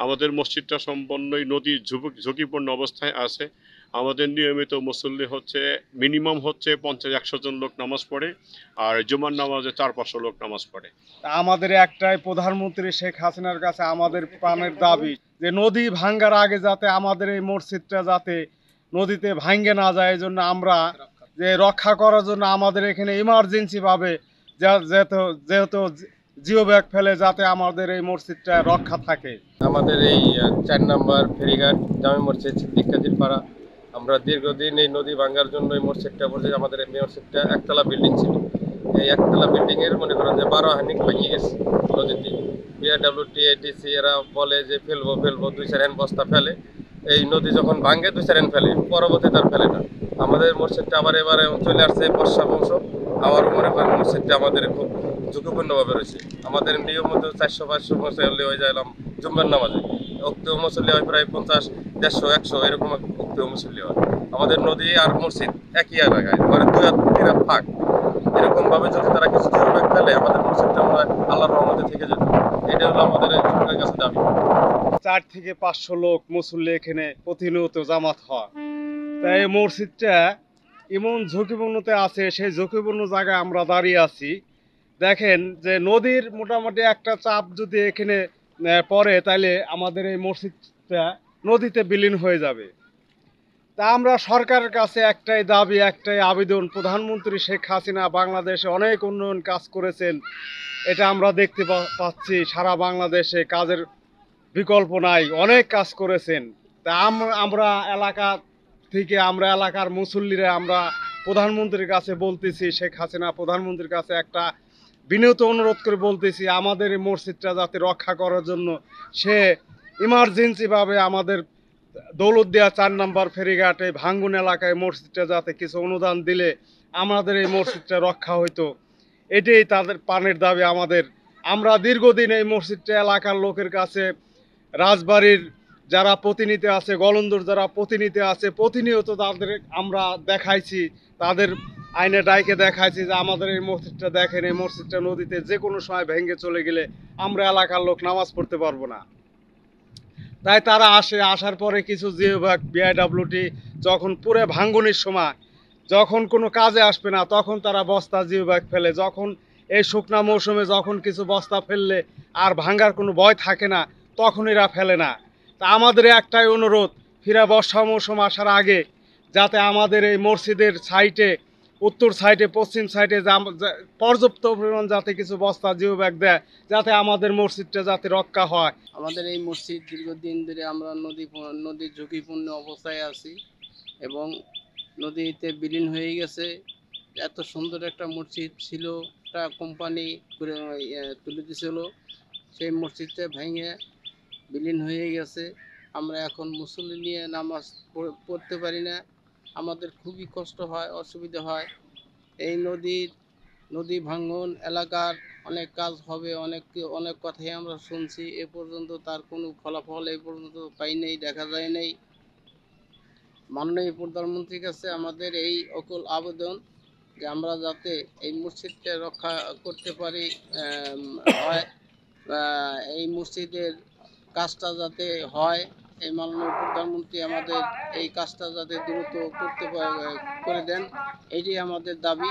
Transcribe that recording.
আমাদের মসজিদটা সম্পূর্ণই নদীর ঝুঁকিপূর্ণ অবস্থায় আছে। আমাদের নিয়মিত মুসল্লি হচ্ছে মিনিমাম হচ্ছে 50-100 জন লোক নামাজ পড়ে, আর জুমার নামাজে 400-500 লোক নামাজ পড়ে। আমাদের একটাই প্রধানমন্ত্রী শেখ হাসিনার কাছে আমাদের প্রাণের দাবি যে নদী ভাঙ্গার আগে যাতে আমাদের এই মসজিদটা যাতে নদীতে ভাঙ্গে না যায়, এই জন্য আমরা যে রক্ষা করার জন্য আমাদের এখানে ইমার্জেন্সি ভাবে যেহেতু যেহেতু জিও ব্যাগ ফেলে যাতে আমাদের এই মসজিদটা রক্ষা থাকে। আমাদের এই 4 নম্বর ফেরিঘাট জামে মসজিদ সিদ্দিক কাজীর পাড়া, আমরা দীর্ঘদিন এই নদী ভাঙ্গার জন্য এই মসজিদটা বলছে, আমাদের এই মসজিদটা একতলা বিল্ডিং ছিল। এই একতলা বিল্ডিং এর মনে করেন যে 12 হানি ভেঙে গেছে নদীতে। বিআরডব্লিউটি এডিসি এরা বলে যে ফেলবো 2-4 হ্যান্ড বস্তা ফেলে, এই নদী যখন ভাঙ্গে 2-4 হ্যান্ড ফেলে, পরবর্তীতে তার ফেলে না। আমাদের মসজিদটা আবার এবারে চলে আসছে বর্ষা মৌসুম, আবার মনে করেন মসজিদটা আমাদের খুব ঝুঁকিপূর্ণভাবে রয়েছে। আমাদের নিয়মিত 400-500 মুসল্লি হয়ে যায় জুম্মার নামাজে, উক্তীয় মুসল্লি হয় প্রায় 50, 150, 100 এরকম উক্তীয় মুসল্লি হয়। আমাদের নদী আর মসজিদ একই জায়গায়, মানে 2-3 হাত ফাঁক। এরকম ভাবে যদি তারা কিছু জরুরি ফেলে, আমাদের মসজিদটা আমরা আল্লাহর রহমতে থেকে যেত। এটা হলো আমাদের সরকারের কাছে দাবি। 400-500 লোক মুসল্লি এখানে প্রতিনিয়ত জামাত হয়, তাই এই মসজিদটা এমন ঝুঁকিপূর্ণতে আছে, সেই ঝুঁকিপূর্ণ জায়গায় আমরা দাঁড়িয়ে আছি। দেখেন যে নদীর মোটামুটি একটা চাপ যদি এখানে পড়ে, তাহলে আমাদের এই মসজিদটা নদীতে বিলীন হয়ে যাবে। তা আমরা সরকারের কাছে একটাই দাবি, একটাই আবেদন, প্রধানমন্ত্রী শেখ হাসিনা বাংলাদেশে অনেক উন্নয়ন কাজ করেছেন, এটা আমরা দেখতে পাচ্ছি। সারা বাংলাদেশে কাজের বিকল্প নাই, অনেক কাজ করেছেন। তা আমরা এলাকা থেকে, আমরা এলাকার মুসল্লিরা আমরা প্রধানমন্ত্রীর কাছে বলতেছি, শেখ হাসিনা প্রধানমন্ত্রীর কাছে একটা বিনীত অনুরোধ করে বলতেছি, আমাদের এই মসজিদটা যাতে রক্ষা করার জন্য সে ইমার্জেন্সিভাবে আমাদের দৌলতদিয়া 4 নম্বর ফেরিঘাটে ভাঙ্গুন এলাকায় মসজিদটা যাতে কিছু অনুদান দিলে আমাদের এই মসজিদটা রক্ষা হইতো। এটাই তাদের প্রাণের দাবি আমাদের। আমরা দীর্ঘদিন এই মসজিদটা এলাকার লোকের কাছে, রাজবাড়ির যারা প্রতিনিধি আছে, গলন্দর যারা প্রতিনিধি আছে, প্রতিনিয়ত তাদের আমরা দেখাইছি, তাদের আইনে ডাইকে দেখাইছি যে আমাদের এই মসজিদটা দেখেন, এই মসজিদটা নদীতে যে কোনো সময় ভেঙে চলে গেলে আমরা এলাকার লোক নামাজ পড়তে পারবো না। তাই তারা আসার পরে কিছু জিওব্যাগ বিআইডব্লিউটি যখন পুরো ভাঙ্গনের সময় যখন কোনো কাজে আসবে না, তখন তারা বস্তা জিওব্যাগ ফেলে। যখন এই শুকনা মৌসুমে যখন কিছু বস্তা ফেললে আর ভাঙ্গার কোনো ভয় থাকে না, তখন এরা ফেলে না। তা আমাদের একটাই অনুরোধ, ফিরা বর্ষা মৌসুম আসার আগে যাতে আমাদের এই মসজিদের সাইডে, উত্তর সাইডে, পশ্চিম সাইডে পর্যাপ্ত পরিমাণ যাতে কিছু বস্তা জিওব্যাগ দেয়, যাতে আমাদের মসজিদটা যাতে রক্ষা হয়। আমাদের এই মসজিদ দীর্ঘদিন ধরে আমরা নদীর ঝুঁকিপূর্ণ অবস্থায় আছি এবং নদীতে বিলীন হয়ে গেছে। এত সুন্দর একটা মসজিদ ছিল, একটা কোম্পানি করে তুলে দিয়েছিল, সেই মসজিদটা ভেঙে বিলীন হয়ে গেছে। আমরা এখন মুসল্লি নিয়ে নামাজ পড়তে পারি না, আমাদের খুবই কষ্ট হয়, অসুবিধা হয়। এই নদী ভাঙ্গন এলাকার অনেক কাজ হবে, অনেক কথাই আমরা শুনছি, এ পর্যন্ত তার কোনো ফলাফল এ পর্যন্ত পাই নাই, দেখা যায় নাই। মাননীয় প্রধানমন্ত্রীর কাছে আমাদের এই অকুল আবেদন যে আমরা যাতে এই মসজিদটা রক্ষা করতে পারি, হয় এই মসজিদের কাজটা যাতে হয়, এই মাননীয় প্রধানমন্ত্রী আমাদের এই কাজটা যাতে দ্রুত করে দেন, এটি আমাদের দাবি।